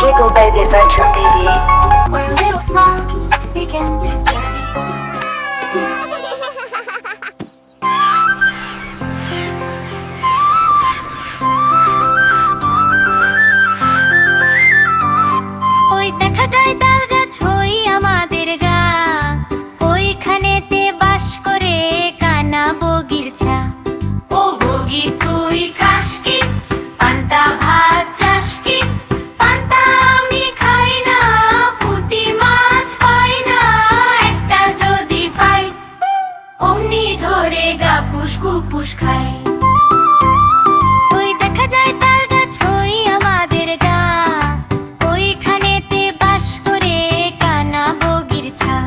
Giggle Baby Adventure BD. Where little smiles begin big journeys. ওই দেখা যায় তাল গাছ হই আমাদের গা, ওইখানেতে বাস করে কানা বগির ছা। ও বগি তুই খাস কি পান্তা ভাত চাস কি? পান্তা আমি খাই না, পুঁটি মাছ পাই না, একটা যদি পাই অমনি ধরে গা পুস কুপুস খাই। ওই দেখা যায় তাল গাছ হই আমাদের গা, ওইখানেতে বাস করে কানা বগির ছা।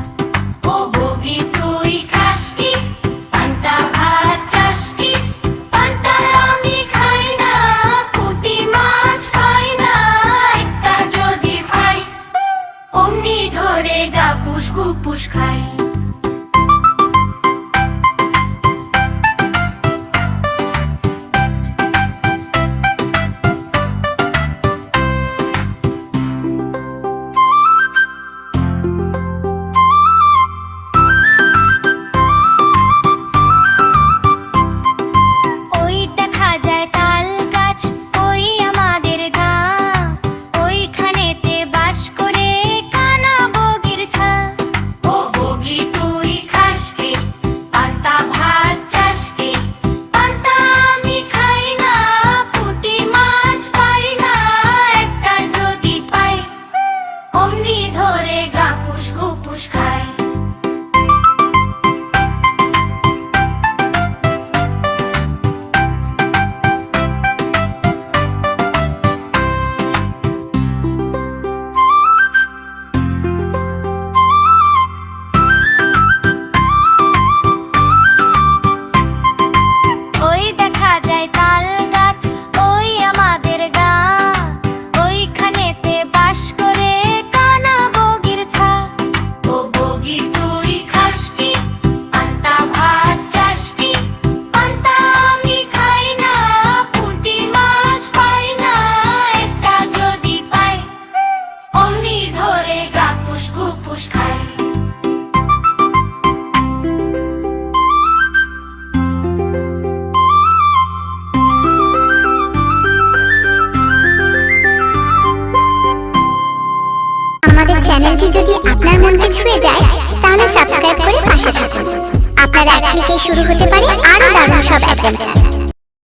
ও বগি তুই খাস কি পান্তা ভাত চাস কি? পান্তা আমি খাই না, পুঁটি মাছ খাই না, একটা যদি পাই অমনি ধরে গা পুস কুপুস খাই। ওই দেখা যায় তাল গাছ ওই আমাদের গা, ওইখানেতে বাস করে কানা বগির ছা। ও বগি তুই খাস কি পান্তা ভাত চাস কি? পান্তা আমি খাই না, পুঁটি মাছ পাই না, একটা যদি পাই অমনি ধরে গা পুস কুপুস খাই। ওই দেখা যায় তাল গাছ ওই আমাদের গা, ওইখানেতে বাস করে কানা বগির ছা। ও বগি তুই খাস কি পান্তা ভাত চাস কি? পান্তা আমি খাই না, পুঁটি মাছ পাই না, একটা যদি পাই অমনি ধরে গা পুস কুপুস খাই। আমাদের চ্যানেলটি যদি আপনার মনকে ছুঁয়ে যায় তাহলে সাবস্ক্রাইব করে পাশে থাকুন। আপনার এক ক্লিকে শুরু হতে পারে আরো দারুণ সব অ্যাডভেঞ্চার।